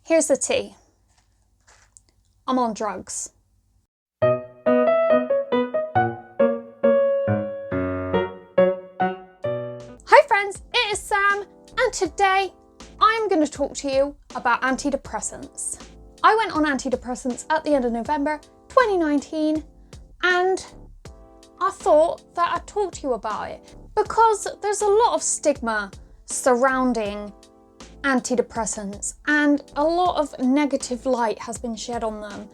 Here's the tea. I'm on drugs. Hi friends, it is Sam, and today I'm going to talk to you about antidepressants. I went on antidepressants at the end of November 2019, and I thought that I'd talk to you about it because there's a lot of stigma surrounding antidepressants and a lot of negative light has been shed on them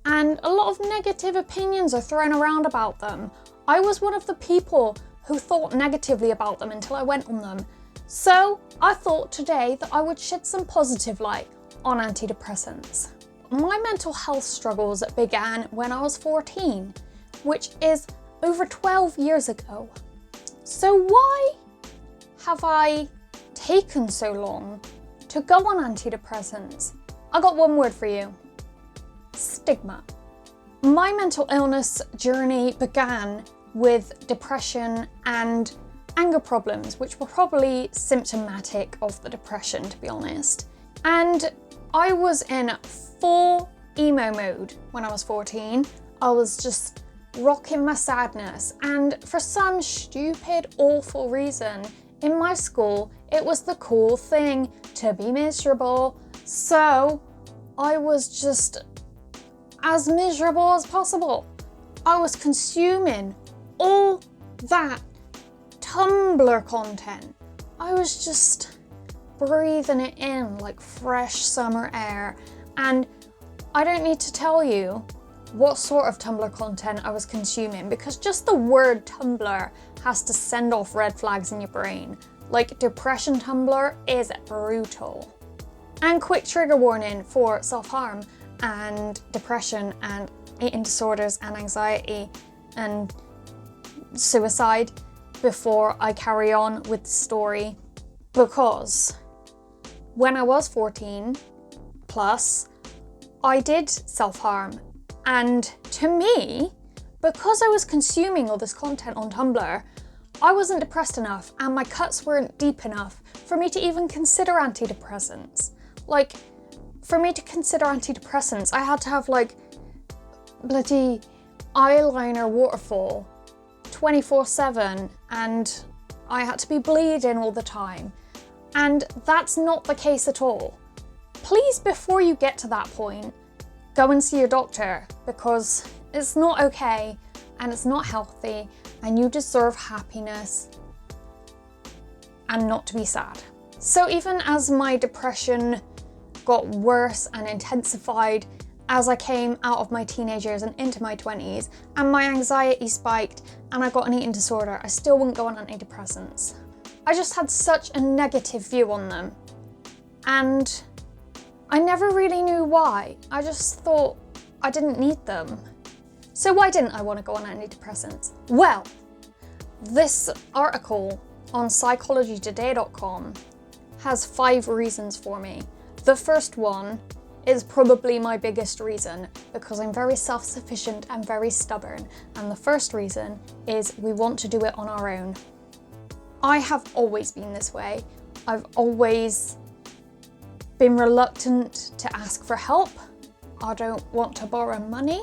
and a lot of negative opinions are thrown around about them. I was one of the people who thought negatively about them until I went on them. So I thought today that I would shed some positive light on antidepressants. My mental health struggles began when I was 14, which is over 12 years ago. So why have I taken so long to go on antidepressants? I got one word for you: stigma. My mental illness journey began with depression and anger problems, which were probably symptomatic of the depression, to be honest. And I was in full emo mode when I was 14. I was just rocking my sadness, and for some stupid, awful reason, in my school, it was the cool thing to be miserable. So I was just as miserable as possible. I was consuming all that Tumblr content. I was just breathing it in like fresh summer air. And I don't need to tell you what sort of Tumblr content I was consuming, because just the word Tumblr has to send off red flags in your brain. Like, depression Tumblr is brutal. And quick trigger warning for self-harm and depression and eating disorders and anxiety and suicide before I carry on with the story, because when I was 14 plus, I did self-harm. And to me, because I was consuming all this content on Tumblr, I wasn't depressed enough and my cuts weren't deep enough for me to even consider antidepressants. Like, for me to consider antidepressants, I had to have like bloody eyeliner waterfall 24/7, and I had to be bleeding all the time. And that's not the case at all. Please, before you get to that point, go and see your doctor, because it's not okay and it's not healthy, and you deserve happiness and not to be sad. So even as my depression got worse and intensified as I came out of my teenage years and into my 20s, and my anxiety spiked and I got an eating disorder, I still wouldn't go on antidepressants. I just had such a negative view on them, and I never really knew why. I just thought I didn't need them. So why didn't I want to go on antidepressants? Well, this article on psychologytoday.com has 5 reasons for me. The first one is probably my biggest reason, because I'm very self-sufficient and very stubborn. And the first reason is we want to do it on our own. I have always been this way. I've always been reluctant to ask for help. I don't want to borrow money.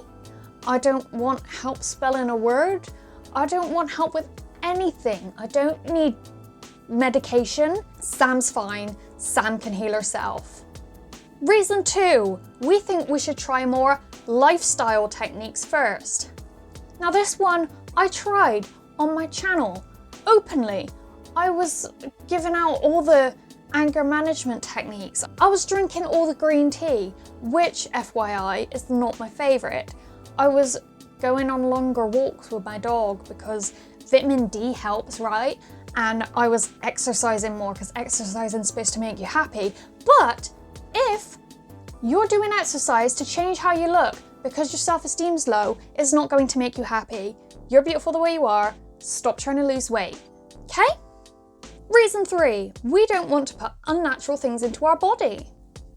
I don't want help spelling a word. I don't want help with anything. I don't need medication. Sam's fine. Sam can heal herself. Reason 2, we think we should try more lifestyle techniques first. Now this one I tried on my channel openly. I was giving out all the anger management techniques. I was drinking all the green tea, which, FYI, is not my favourite. I was going on longer walks with my dog because vitamin D helps, right? And I was exercising more because exercising is supposed to make you happy. But if you're doing exercise to change how you look because your self-esteem's low, it's not going to make you happy. You're beautiful the way you are. Stop trying to lose weight, okay? Reason 3, we don't want to put unnatural things into our body.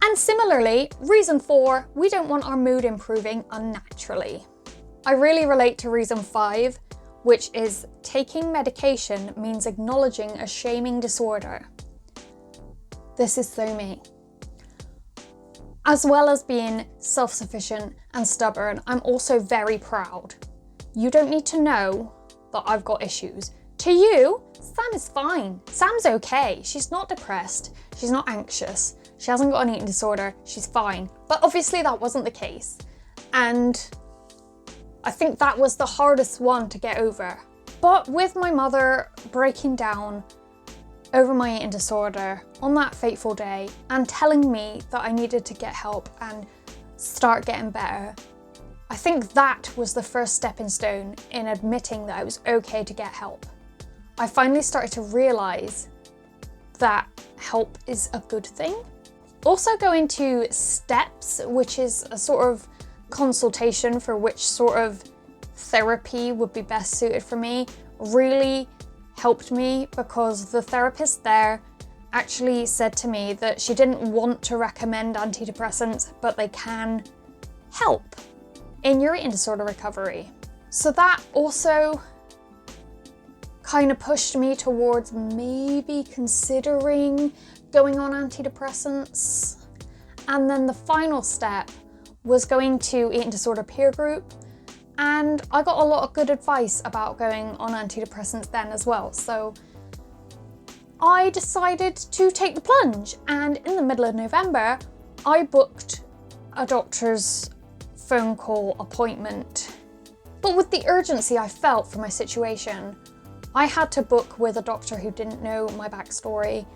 And similarly, reason 4, we don't want our mood improving unnaturally. I really relate to reason 5, which is taking medication means acknowledging a shaming disorder. This is so me. As well as being self-sufficient and stubborn, I'm also very proud. You don't need to know that I've got issues. To you, Sam is fine. Sam's okay. She's not depressed. She's not anxious. She hasn't got an eating disorder. She's fine. But obviously that wasn't the case. And I think that was the hardest one to get over. But with my mother breaking down over my eating disorder on that fateful day and telling me that I needed to get help and start getting better, I think that was the first stepping stone in admitting that it was okay to get help. I finally started to realise that help is a good thing. Also going to STEPS, which is a sort of consultation for which sort of therapy would be best suited for me, really helped me, because the therapist there actually said to me that she didn't want to recommend antidepressants, but they can help in your eating disorder recovery. So that also kind of pushed me towards maybe considering going on antidepressants. And then the final step was going to eating disorder peer group, and I got a lot of good advice about going on antidepressants then as well. So I decided to take the plunge, and in the middle of November, I booked a doctor's phone call appointment. But with the urgency I felt for my situation, I had to book with a doctor who didn't know my backstory.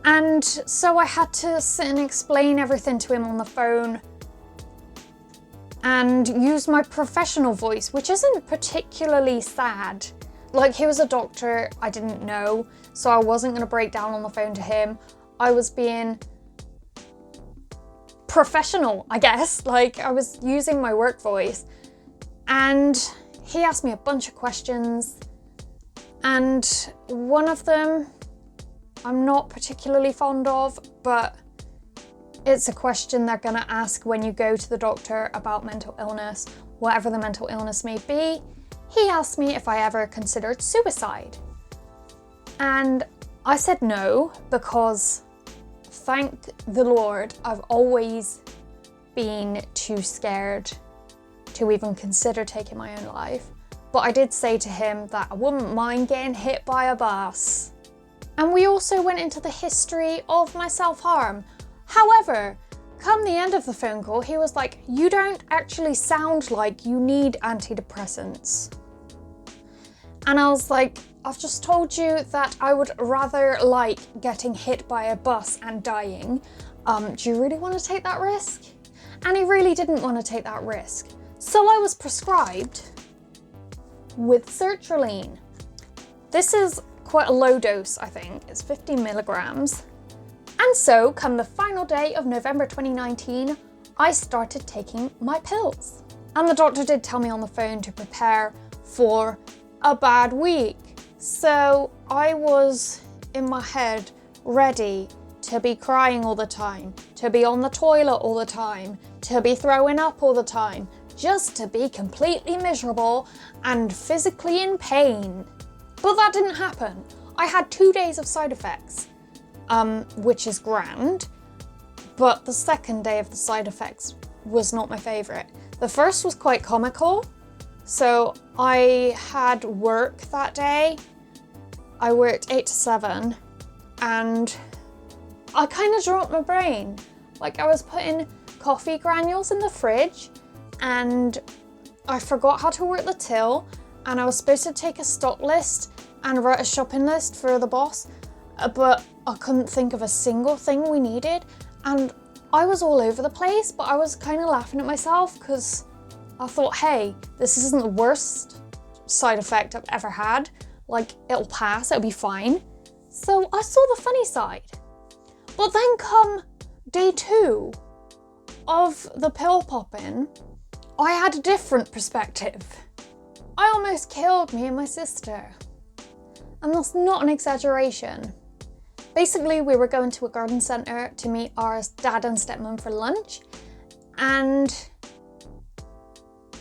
And so I had to sit and explain everything to him on the phone and use my professional voice, which isn't particularly sad. Like, he was a doctor I didn't know, so I wasn't going to break down on the phone to him. I was being professional, I guess. Like, I was using my work voice. And he asked me a bunch of questions, and one of them I'm not particularly fond of, but it's a question they're gonna ask when you go to the doctor about mental illness, whatever the mental illness may be. He asked me if I ever considered suicide. And I said no, because thank the Lord, I've always been too scared to even consider taking my own life. But I did say to him that I wouldn't mind getting hit by a bus. And we also went into the history of my self-harm. However, come the end of the phone call, he was like, "You don't actually sound like you need antidepressants." And I was like, "I've just told you that I would rather like getting hit by a bus and dying. Do you really want to take that risk?" And he really didn't want to take that risk. So I was prescribed with sertraline. This is quite a low dose, I think. It's 50 milligrams. And so, come the final day of November 2019, I started taking my pills. And the doctor did tell me on the phone to prepare for a bad week. So I was, in my head, ready to be crying all the time, to be on the toilet all the time, to be throwing up all the time, just to be completely miserable and physically in pain. But that didn't happen. I had 2 days of side effects, which is grand, but the second day of the side effects was not my favourite. The first was quite comical. So I had work that day. I worked 8 to 7, and I kind of dropped my brain. Like, I was putting coffee granules in the fridge, and I forgot how to work the till, and I was supposed to take a stock list and write a shopping list for the boss, but I couldn't think of a single thing we needed, and I was all over the place, but I was kind of laughing at myself because I thought, hey, this isn't the worst side effect I've ever had. Like, it'll pass, it'll be fine. So I saw the funny side. But then come day 2 of the pill popping, I had a different perspective. I almost killed me and my sister. And that's not an exaggeration. Basically, we were going to a garden centre to meet our dad and stepmom for lunch, and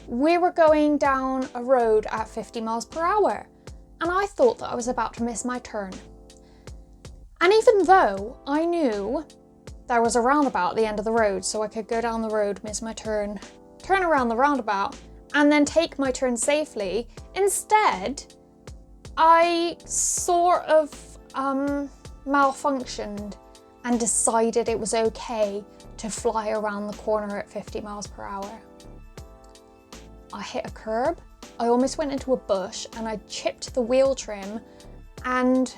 we were going down a road at 50 miles per hour, and I thought that I was about to miss my turn. And even though I knew there was a roundabout at the end of the road, so I could go down the road, miss my turn, turn around the roundabout, and then take my turn safely. Instead, I sort of malfunctioned and decided it was okay to fly around the corner at 50 miles per hour. I hit a curb, I almost went into a bush, and I chipped the wheel trim, and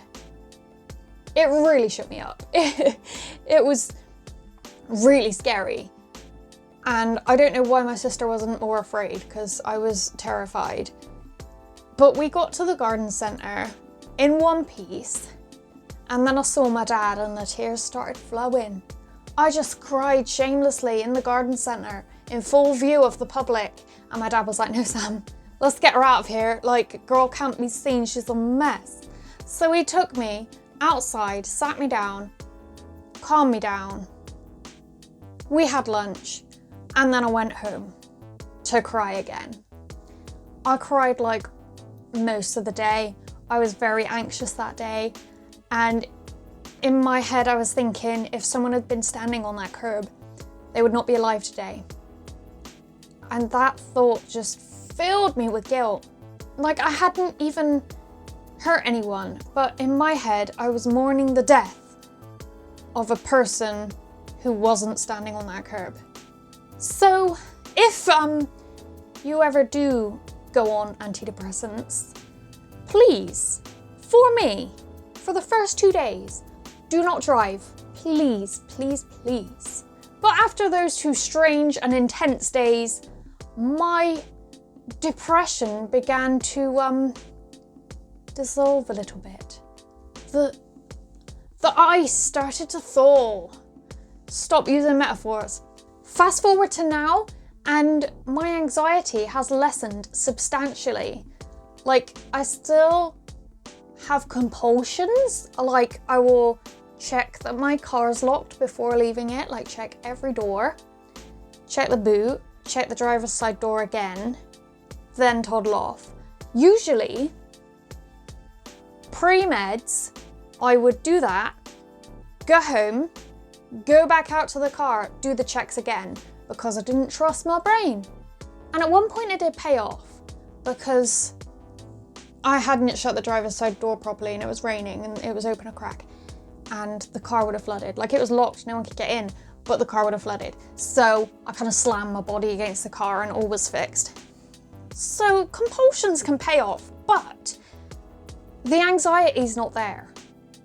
it really shook me up. It was really scary. And I don't know why my sister wasn't more afraid, because I was terrified. But we got to the garden centre in one piece, and then I saw my dad and the tears started flowing. I just cried shamelessly in the garden centre in full view of the public. And my dad was like, no, Sam, let's get her out of here. Like, girl can't be seen, she's a mess. So he took me outside, sat me down, calmed me down. We had lunch, and then I went home to cry again. I cried like most of the day. I was very anxious that day, and in my head I was thinking if someone had been standing on that curb, they would not be alive today. And that thought just filled me with guilt. Like, I hadn't even hurt anyone, but in my head I was mourning the death of a person who wasn't standing on that curb. So if you ever do go on antidepressants, please, for me, for the first 2 days, do not drive. Please, please, please. But after those 2 strange and intense days, my depression began to dissolve a little bit. The ice started to thaw. Stop using metaphors. Fast forward to now, and my anxiety has lessened substantially. Like, I still have compulsions. Like, I will check that my car's locked before leaving it, like check every door, check the boot, check the driver's side door again, then toddle off. Usually, pre-meds, I would do that, go home, go back out to the car, do the checks again, because I didn't trust my brain. And at one point it did pay off, because I hadn't shut the driver's side door properly and it was raining and it was open a crack, and the car would have flooded. Like, it was locked, no one could get in, but the car would have flooded. So I kind of slammed my body against the car and all was fixed. So compulsions can pay off, but the anxiety's not there.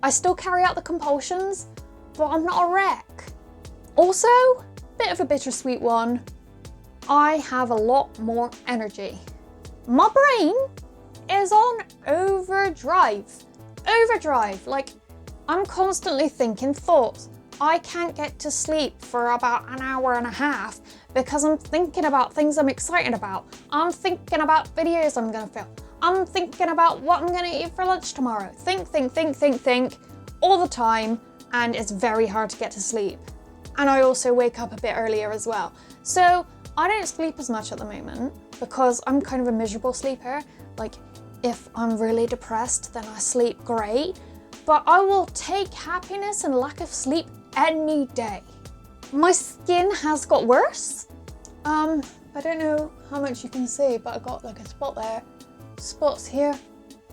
I still carry out the compulsions, but I'm not a wreck. Also, bit of a bittersweet one, I have a lot more energy. My brain is on overdrive. Overdrive, like, I'm constantly thinking thoughts. I can't get to sleep for about an hour and a half because I'm thinking about things I'm excited about. I'm thinking about videos I'm gonna film. I'm thinking about what I'm gonna eat for lunch tomorrow. Think all the time, and it's very hard to get to sleep. And I also wake up a bit earlier as well. So I don't sleep as much at the moment because I'm kind of a miserable sleeper. Like, if I'm really depressed, then I sleep great, but I will take happiness and lack of sleep any day. My skin has got worse. I don't know how much you can see, but I got like a spot there, spots here.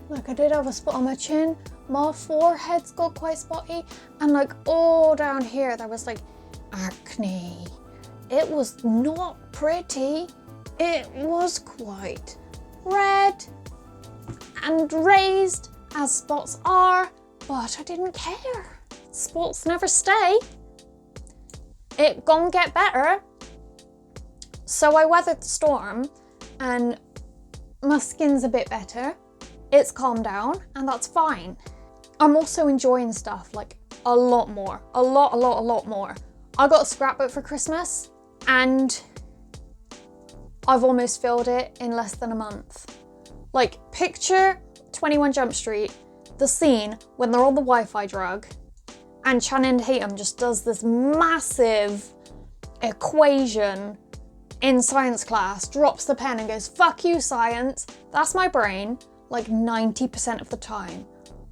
Like, I did have a spot on my chin. My forehead's got quite spotty, and like all down here there was like acne. It was not pretty. It was quite red and raised, as spots are, but I didn't care. Spots never stay. It gon' get better. So I weathered the storm and my skin's a bit better. It's calmed down and that's fine. I'm also enjoying stuff like a lot more. A lot more. I got a scrapbook for Christmas and I've almost filled it in less than a month. Like, picture 21 Jump Street, the scene when they're on the Wi-Fi drug and Channing Tatum just does this massive equation in science class, drops the pen and goes, "Fuck you, science." That's my brain, like 90% of the time.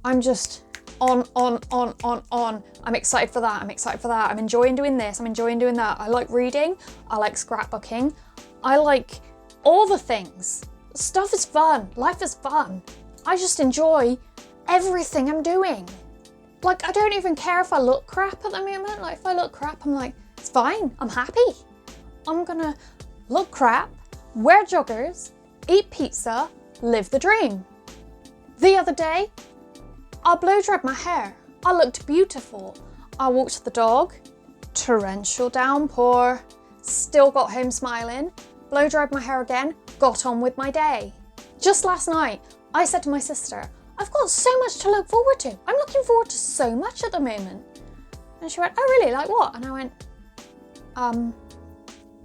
I'm just on. I'm excited for that, I'm excited for that. I'm enjoying doing this, I'm enjoying doing that. I like reading, I like scrapbooking. I like all the things. Stuff is fun, life is fun. I just enjoy everything I'm doing. Like, I don't even care if I look crap at the moment. Like, if I look crap, I'm like, it's fine, I'm happy. I'm gonna look crap, wear joggers, eat pizza, live the dream. The other day, I blow dried my hair. I looked beautiful. I walked the dog, torrential downpour, still got home smiling, blow dried my hair again, got on with my day. Just last night, I said to my sister, I've got so much to look forward to. I'm looking forward to so much at the moment. And she went, oh really, like what? And I went,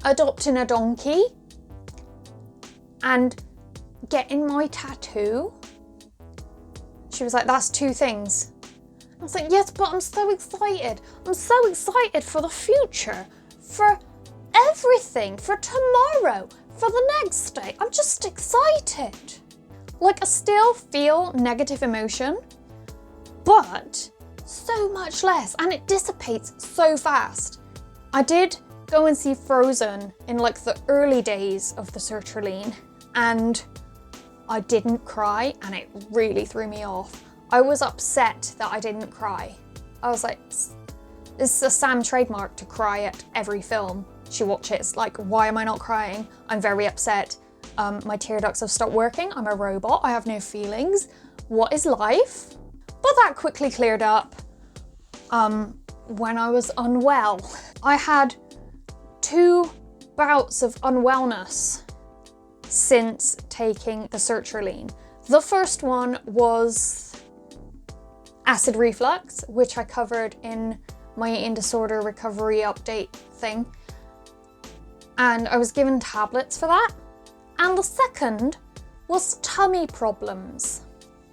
adopting a donkey and getting my tattoo. She was like, that's two things. I was like, yes, but I'm so excited. I'm so excited for the future, for everything, for tomorrow, for the next day. I'm just excited. Like, I still feel negative emotion, but so much less, and it dissipates so fast. I did go and see Frozen in like the early days of the sertraline, and I didn't cry, and it really threw me off. I was upset that I didn't cry. I was like, this is a Sam trademark to cry at every film she watches. Like, why am I not crying? I'm very upset. My tear ducts have stopped working. I'm a robot. I have no feelings. What is life? But that quickly cleared up when I was unwell. I had 2 bouts of unwellness since taking the sertraline. The first one was acid reflux, which I covered in my eating disorder recovery update thing. And I was given tablets for that. And the second was tummy problems.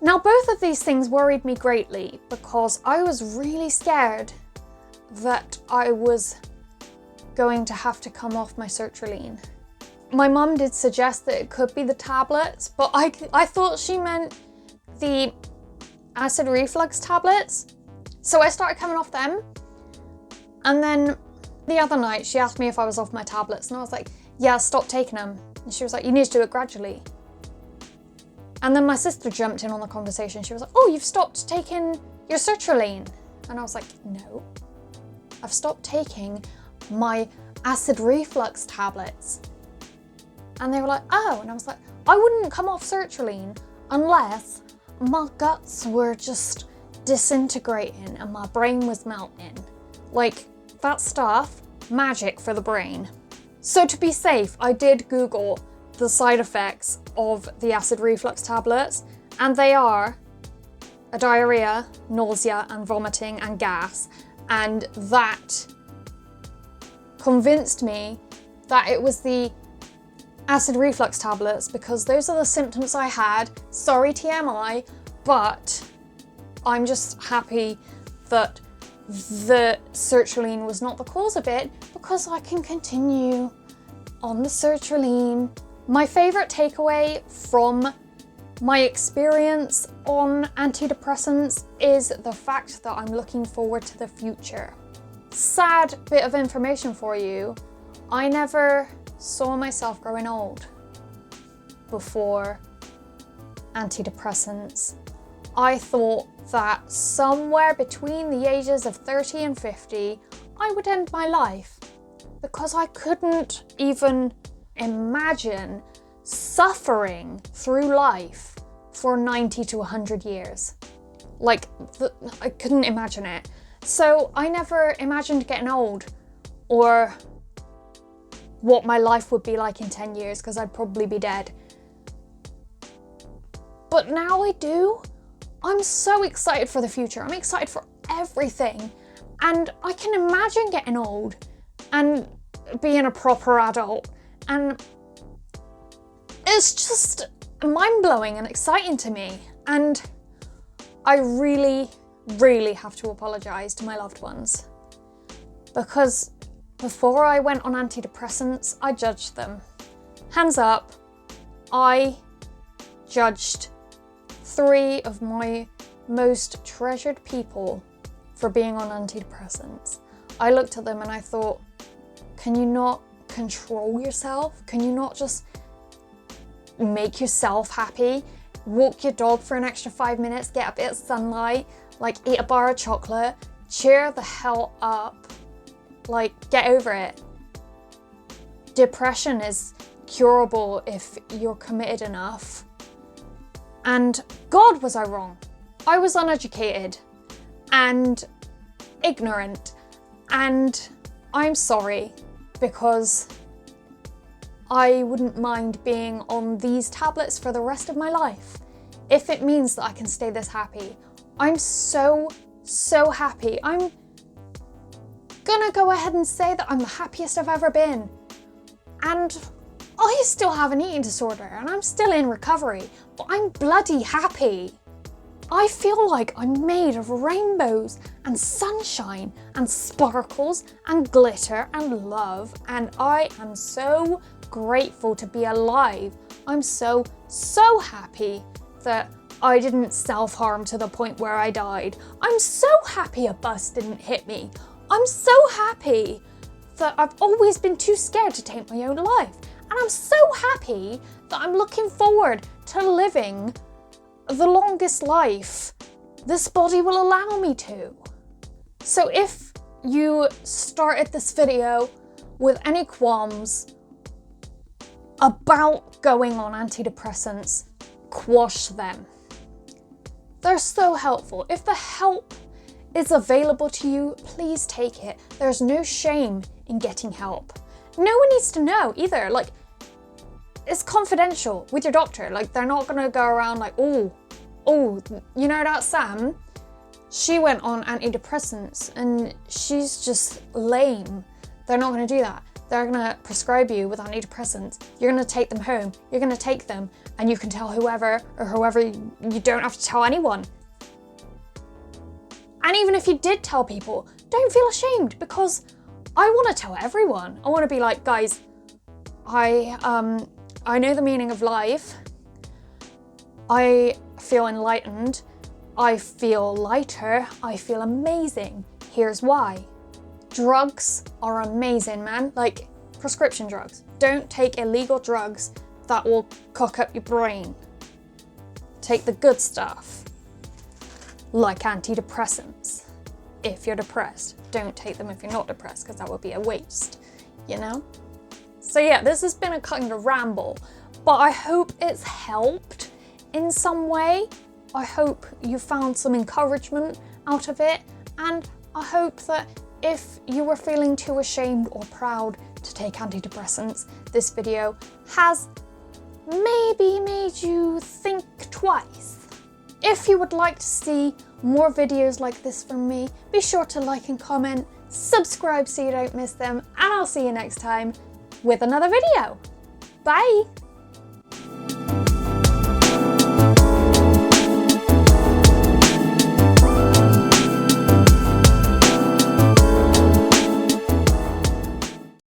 Now, both of these things worried me greatly because I was really scared that I was going to have to come off my sertraline. My mum did suggest that it could be the tablets, but I thought she meant the acid reflux tablets. So I started coming off them. And then the other night she asked me if I was off my tablets, and I was like, yeah, stop taking them. And she was like, you need to do it gradually. And then my sister jumped in on the conversation. She was like, oh, you've stopped taking your sertraline. And I was like, no, I've stopped taking my acid reflux tablets. And they were like, oh, and I was like, I wouldn't come off sertraline unless my guts were just disintegrating and my brain was melting. Like, that stuff, magic for the brain. So to be safe, I did Google the side effects of the acid reflux tablets, and they are a diarrhea, nausea and vomiting and gas. And that convinced me that it was the acid reflux tablets because those are the symptoms I had. Sorry TMI, but I'm just happy that the sertraline was not the cause of it because I can continue on the sertraline. My favourite takeaway from my experience on antidepressants is the fact that I'm looking forward to the future. Sad bit of information for you, I never saw myself growing old before antidepressants. I thought that somewhere between the ages of 30 and 50, I would end my life because I couldn't even imagine suffering through life for 90 to 100 years. Like, I couldn't imagine it. So I never imagined getting old or what my life would be like in 10 years because I'd probably be dead. But now I do. I'm so excited for the future. I'm excited for everything. And I can imagine getting old and being a proper adult. And it's just mind-blowing and exciting to me. And I really, really have to apologise to my loved ones. Because before I went on antidepressants, I judged them. Hands up, I judged 3 of my most treasured people for being on antidepressants. I looked at them and I thought, can you not control yourself? Can you not just make yourself happy? Walk your dog for an extra 5 minutes, get a bit of sunlight, like eat a bar of chocolate, cheer the hell up, like get over it. Depression is curable if you're committed enough. And God, was I wrong. I was uneducated and ignorant, and I'm sorry, because I wouldn't mind being on these tablets for the rest of my life if it means that I can stay this happy. I'm so happy. I'm gonna go ahead and say that I'm the happiest I've ever been. And I still have an eating disorder and I'm still in recovery, but I'm bloody happy. I feel like I'm made of rainbows and sunshine and sparkles and glitter and love, and I am so grateful to be alive. I'm so happy that I didn't self-harm to the point where I died. I'm so happy a bus didn't hit me. I'm so happy that I've always been too scared to take my own life. And I'm so happy that I'm looking forward to living the longest life this body will allow me to. So if you started this video with any qualms about going on antidepressants, quash them. They're so helpful. If the help is available to you, please take it. There's no shame in getting help. No one needs to know either. Like, it's confidential with your doctor. Like, they're not gonna go around like, oh, you know that Sam? She went on antidepressants and she's just lame. They're not gonna do that. They're gonna prescribe you with antidepressants. You're gonna take them home. You're gonna take them and you can tell whoever, you don't have to tell anyone. And even if you did tell people, don't feel ashamed, because I wanna tell everyone. I wanna be like, guys, I know the meaning of life. I feel enlightened. I feel lighter. I feel amazing. Here's why. Drugs are amazing, man. Like prescription drugs. Don't take illegal drugs that will cock up your brain. Take the good stuff, like antidepressants. If you're depressed, don't take them if you're not depressed, because that would be a waste, you know? So yeah, this has been a kind of ramble, but I hope it's helped in some way. I hope you found some encouragement out of it, and I hope that if you were feeling too ashamed or proud to take antidepressants, this video has maybe made you think twice. If you would like to see more videos like this from me, be sure to like and comment, subscribe so you don't miss them, and I'll see you next time with another video. Bye!